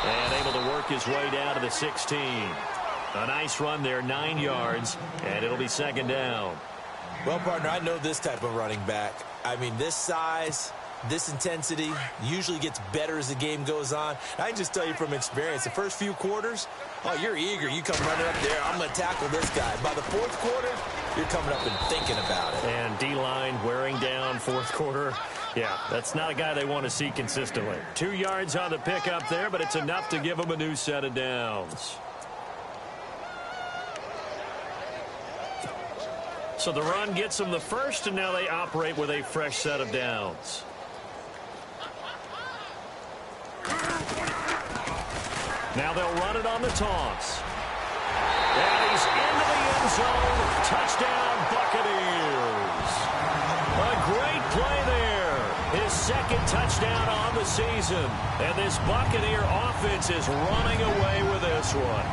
And able to work his way down to the 16. A nice run there, 9 yards, and it'll be second down. Well, partner, I know this type of running back. I mean, this size, this intensity usually gets better as the game goes on. I can just tell you from experience, the first few quarters, oh, you're eager. You come running up there, I'm going to tackle this guy. By the fourth quarter, you're coming up and thinking about it. And D-line wearing down fourth quarter. Yeah, that's not a guy they want to see consistently. 2 yards on the pickup there, but it's enough to give them a new set of downs. So the run gets them the first, and now they operate with a fresh set of downs. Now they'll run it on the toss. And he's into the end zone. Touchdown, Buccaneers. A great play there. His second touchdown on the season. And this Buccaneer offense is running away with this one.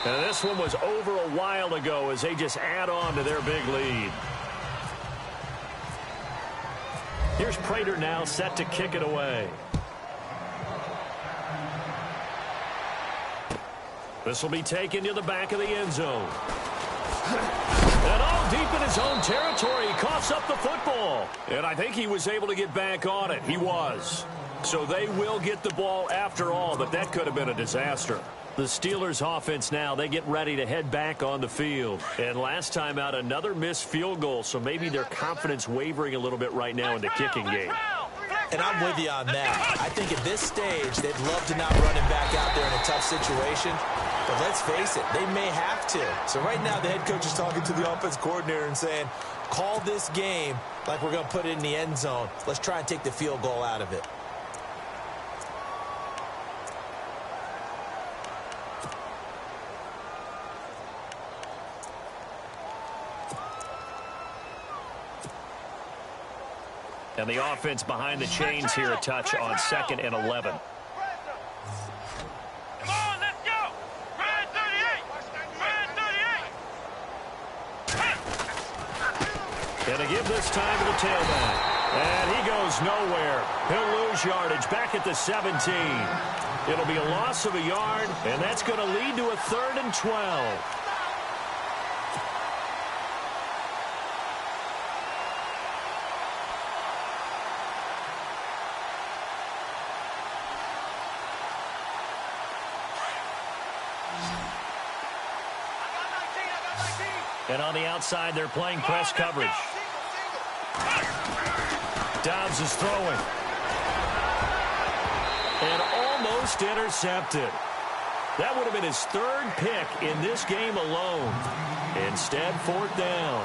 And this one was over a while ago as they just add on to their big lead. Here's Prater now set to kick it away. This will be taken to the back of the end zone. And all deep in his own territory, he coughs up the football. And I think he was able to get back on it. He was. So they will get the ball after all, but that could have been a disaster. The Steelers offense now, they get ready to head back on the field. And last time out, another missed field goal, so maybe their confidence wavering a little bit right now in the kicking game. And I'm with you on that. I think at this stage, they'd love to not run him back out there in a tough situation. But let's face it, they may have to. So right now, the head coach is talking to the offense coordinator and saying, call this game like we're going to put it in the end zone. Let's try and take the field goal out of it. And the offense behind the chains here a touch on 2nd and 11. Come on, let's go! Red 38! Red 38! And to give this time to the tailback. And he goes nowhere. He'll lose yardage back at the 17. It'll be a loss of a yard, and that's going to lead to a 3rd and 12. And on the outside, they're playing press coverage. Dobbs is throwing. And almost intercepted. That would have been his 3rd pick in this game alone. Instead, 4th down.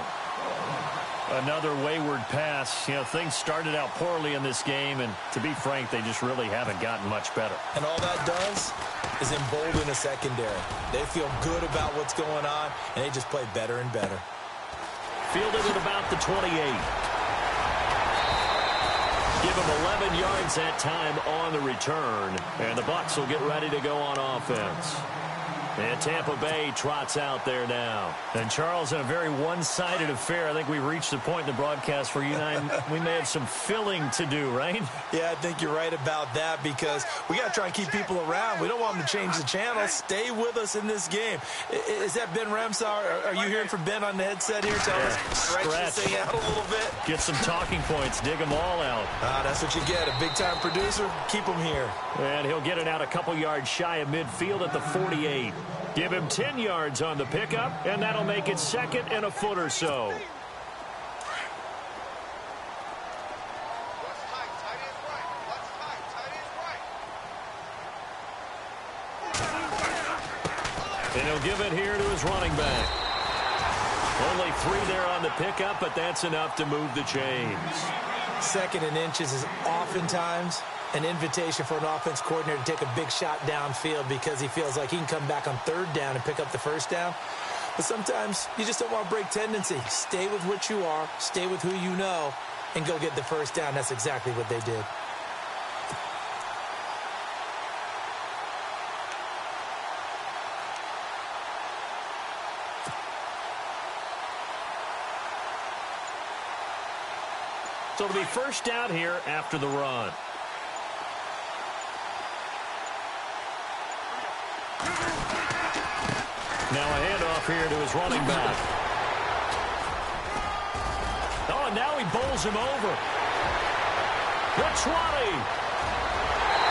Another wayward pass. You know, things started out poorly in this game, and to be frank, they just really haven't gotten much better. And all that does is embolden a secondary. They feel good about what's going on, and they just play better and better. Fielded at about the 28. Give him 11 yards that time on the return, and the Bucs will get ready to go on offense. And Tampa Bay trots out there now. And, Charles, in a very one-sided affair, I think we've reached the point in the broadcast where you and I, we may have some filling to do, right? Yeah, I think you're right about that because we got to try and keep people around. We don't want them to change the channel. Stay with us in this game. Is that Ben Ramsar? Are you hearing from Ben on the headset here? Tell us, stretch this thing out a little bit. Get some talking points. Dig them all out. That's what you get. A big-time producer. Keep them here. And he'll get it out a couple yards shy of midfield at the 48. Give him 10 yards on the pickup, and that'll make it 2nd and a foot or so. And he'll give it here to his running back. Only 3 there on the pickup, but that's enough to move the chains. 2nd and inches is oftentimes an invitation for an offense coordinator to take a big shot downfield because he feels like he can come back on 3rd down and pick up the 1st down. But sometimes you just don't want to break tendency. Stay with what you are, stay with who you know, and go get the 1st down. That's exactly what they did. So it'll be 1st down here after the run. Now a handoff here to his running back. Oh, and now he bowls him over. The 20.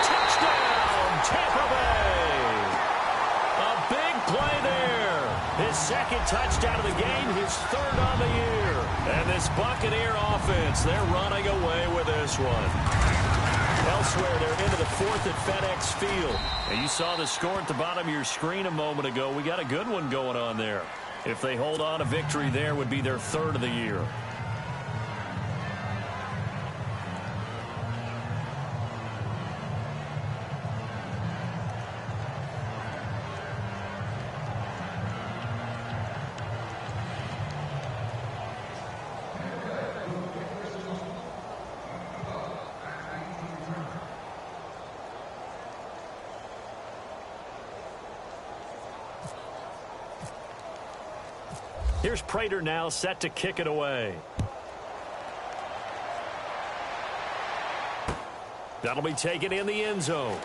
Touchdown, Tampa Bay. A big play there. His 2nd touchdown of the game, his 3rd on the year. And this Buccaneer offense, they're running away with this one. Elsewhere, they're into the 4th at FedEx Field. And you saw the score at the bottom of your screen a moment ago. We got a good one going on there. If they hold on, a victory there would be their 3rd of the year. Here's Prater now set to kick it away. That'll be taken in the end zone.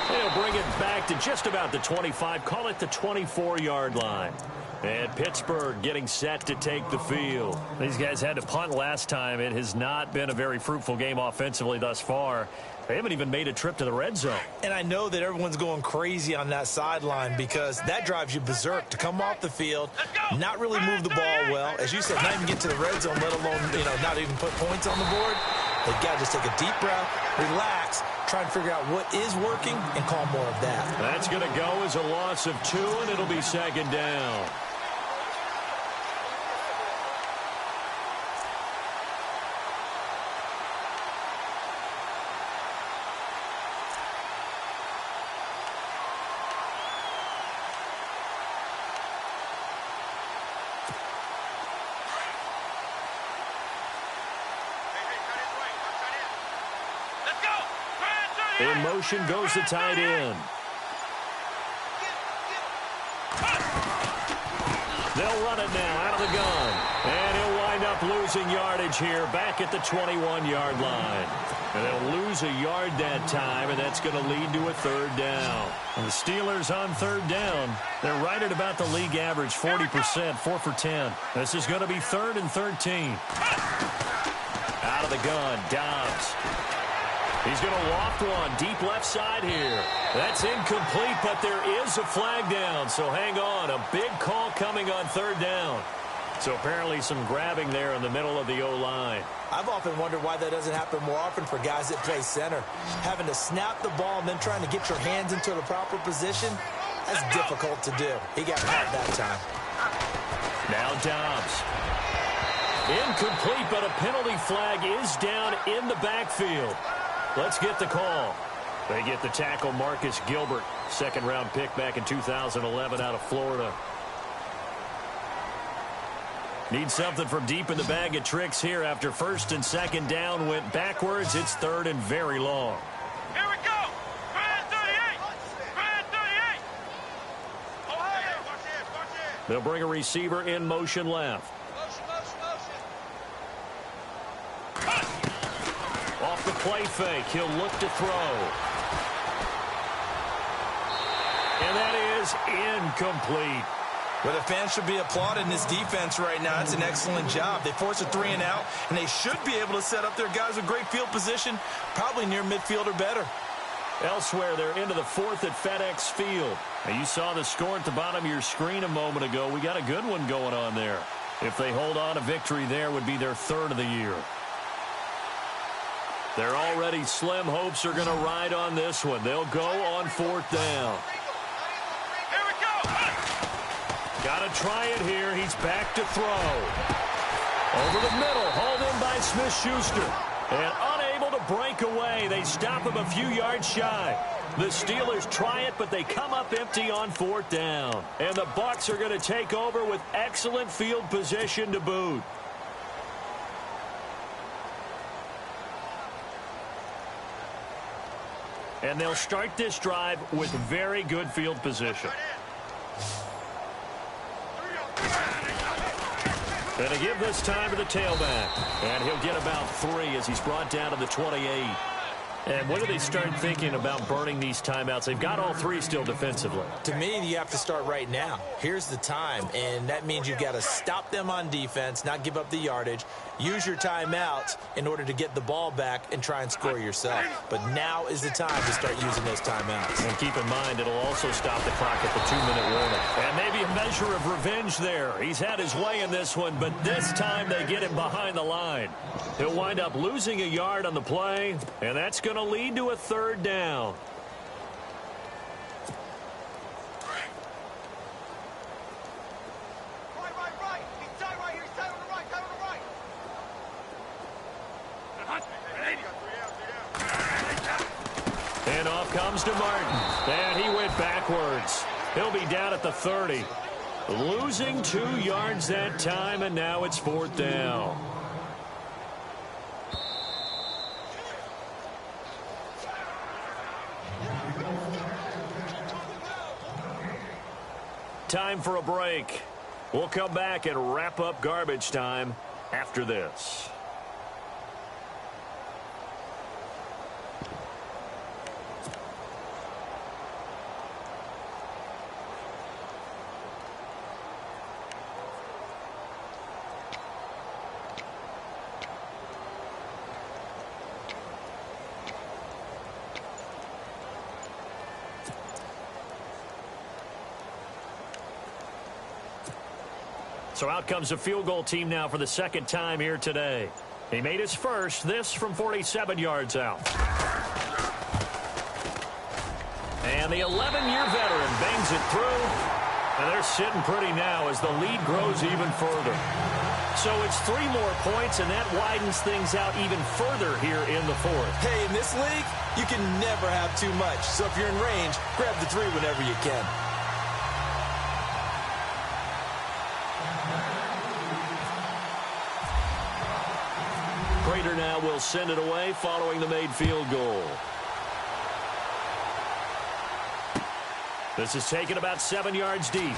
They'll bring it back to just about the 25, call it the 24-yard line. And Pittsburgh getting set to take the field. These guys had to punt last time. It has not been a very fruitful game offensively thus far. They haven't even made a trip to the red zone. And I know that everyone's going crazy on that sideline because that drives you berserk to come off the field, not really move the ball well. As you said, not even get to the red zone, let alone, not even put points on the board. They've got to just take a deep breath, relax, try and figure out what is working, and call more of that. That's going to go as a loss of 2, and it'll be 2nd down. In motion goes the tight end. They'll run it now out of the gun. And he'll wind up losing yardage here back at the 21-yard line. And they'll lose a yard that time, and that's going to lead to a third down. And the Steelers on third down, they're right at about the league average, 40%, 4 for 10. This is going to be 3rd and 13. Out of the gun, Dobbs. He's going to loft one deep left side here. That's incomplete, but there is a flag down, so hang on. A big call coming on third down. So apparently some grabbing there in the middle of the O-line. I've often wondered why that doesn't happen more often for guys that play center. Having to snap the ball and then trying to get your hands into the proper position, that's difficult to do. He got caught that time. Now Dobbs. Incomplete, but a penalty flag is down in the backfield. Let's get the call. They get the tackle, Marcus Gilbert, second-round pick back in 2011 out of Florida. Need something from deep in the bag of tricks here after first and second down went backwards. It's third and very long. Here we go. Grand 38. Grand 38. Ohio. Watch it. They'll bring a receiver in motion left. Motion. Off the play fake, he'll look to throw. And that is incomplete. Well, the fans should be applauding this defense right now. It's an excellent job. They force a 3-and-out, and they should be able to set up their guys with great field position, probably near midfield or better. Elsewhere, they're into the 4th at FedEx Field. Now, you saw the score at the bottom of your screen a moment ago. We got a good one going on there. If they hold on, a victory there would be their 3rd of the year. Their already slim hopes are going to ride on this one. They'll go on 4th down. Here we go. Got to try it here. He's back to throw. Over the middle, hauled in by Smith-Schuster. And unable to break away. They stop him a few yards shy. The Steelers try it, but they come up empty on 4th down. And the Bucs are going to take over with excellent field position to boot. And they'll start this drive with very good field position. And to give this time to the tailback. And he'll get about 3 as he's brought down to the 28. And when do they start thinking about burning these timeouts? They've got all 3 still defensively. To me, you have to start right now. Here's the time, and that means you've got to stop them on defense, not give up the yardage, use your timeouts in order to get the ball back and try and score yourself. But now is the time to start using those timeouts. And keep in mind, it'll also stop the clock at the 2-minute warning. And maybe a measure of revenge there. He's had his way in this one, but this time they get him behind the line. He'll wind up losing a yard on the play, and that's going to lead to a 3rd down. Right. He's tight right here. He's tight on the right. Tight on the right. And off comes to Martin. And he went backwards. He'll be down at the 30. Losing 2 yards that time, and now it's 4th down. Time for a break. We'll come back and wrap up garbage time after this. So out comes a field goal team now for the 2nd time here today. He made his first, this from 47 yards out. And the 11-year veteran bangs it through. And they're sitting pretty now as the lead grows even further. So it's 3 more points, and that widens things out even further here in the 4th. Hey, in this league, you can never have too much. So if you're in range, grab the 3 whenever you can. Prater now will send it away following the made field goal. This is taken about 7 yards deep.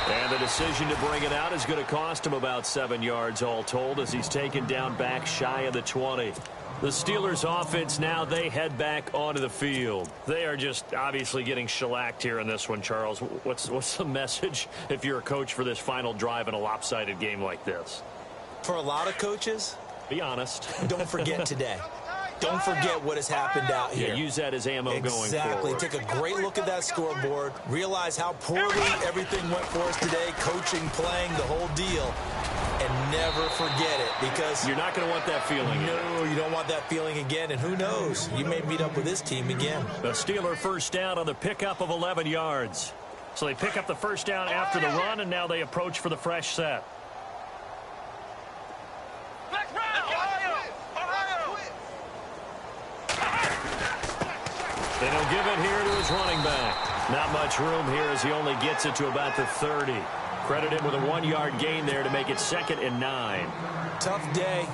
And the decision to bring it out is going to cost him about 7 yards all told as he's taken down back shy of the 20. The Steelers offense now, they head back onto the field. They are just obviously getting shellacked here in this one, Charles. What's the message if you're a coach for this final drive in a lopsided game like this? For a lot of coaches, be honest. Don't forget today. Don't forget what has happened out here. Yeah, use that as ammo going forward. Exactly. Take a great look at that scoreboard. Realize how poorly everything went for us today. Coaching, playing, the whole deal. And never forget it because you're not going to want that feeling again. No, you don't want that feeling again. And who knows? You may meet up with this team again. The Steeler first down on the pickup of 11 yards. So they pick up the first down after the run, and now they approach for the fresh set. And he'll give it here to his running back. Not much room here as he only gets it to about the 30. Credit him with a 1-yard gain there to make it 2nd and 9. Tough day,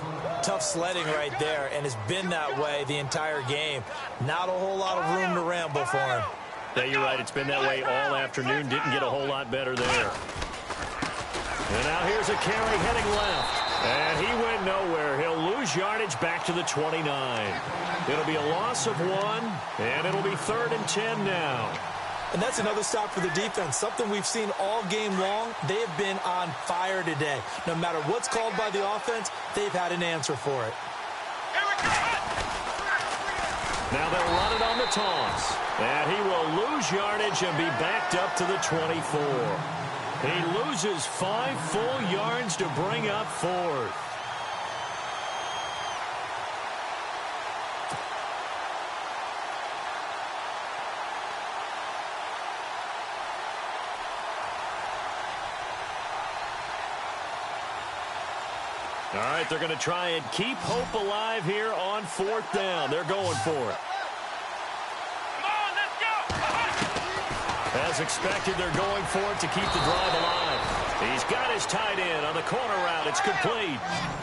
tough sledding right there, and it's been that way the entire game. Not a whole lot of room to ramble for him. Yeah, you're right. It's been that way all afternoon. Didn't get a whole lot better there. And now here's a carry heading left. And he went nowhere. He'll lose yardage back to the 29. It'll be a loss of 1, and it'll be 3rd and 10 now. And that's another stop for the defense, something we've seen all game long. They have been on fire today. No matter what's called by the offense, they've had an answer for it. Now they'll run it on the toss. And he will lose yardage and be backed up to the 24. He loses 5 full yards to bring up 4th. All right, they're going to try and keep hope alive here on 4th down. They're going for it. Come on, let's go. As expected, they're going for it to keep the drive alive. He's got his tight end on the corner route. It's complete.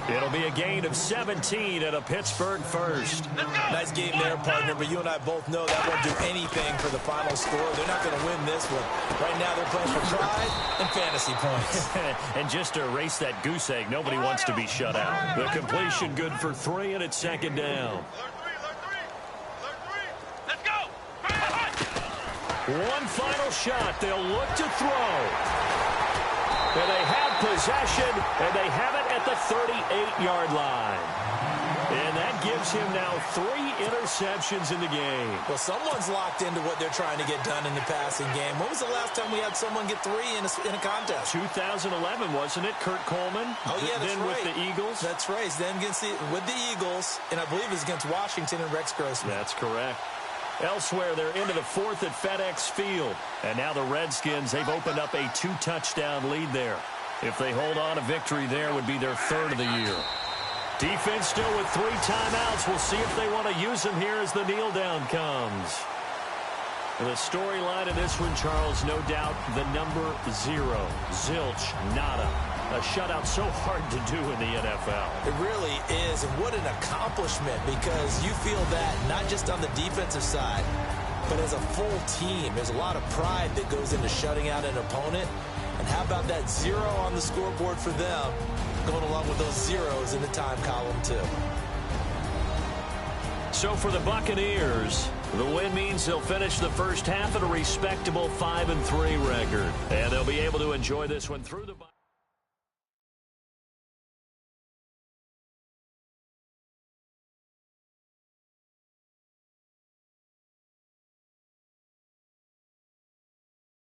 It'll be a gain of 17 and a Pittsburgh first. Nice game there, partner, but you and I both know that won't do anything for the final score. They're not going to win this one. Right now, they're playing for pride and fantasy points. And just to erase that goose egg, nobody wants to be shut out. The completion good for 3, and it's 2nd down. Let's go. One final shot. They'll look to throw. And they have possession, and they have it at the 38-yard line. And that gives him now 3 interceptions in the game. Well, someone's locked into what they're trying to get done in the passing game. When was the last time we had someone get 3 in a contest? 2011, wasn't it? Kurt Coleman. Oh, yeah, that's then right. with the Eagles. That's right. Then with the Eagles, and I believe it was against Washington and Rex Grossman. That's correct. Elsewhere, they're into the 4th at FedEx Field. And now the Redskins, they've opened up a 2-touchdown lead there. If they hold on, a victory there would be their 3rd of the year. Defense still with 3 timeouts. We'll see if they want to use them here as the kneel down comes. The storyline of this one, Charles, no doubt the number 0. Zilch, nada. A shutout so hard to do in the NFL. It really is, and what an accomplishment, because you feel that not just on the defensive side, but as a full team. There's a lot of pride that goes into shutting out an opponent. And how about that 0 on the scoreboard for them, going along with those zeros in the time column, too. So for the Buccaneers, the win means they'll finish the first half at a respectable 5-3 record. And they'll be able to enjoy this one through the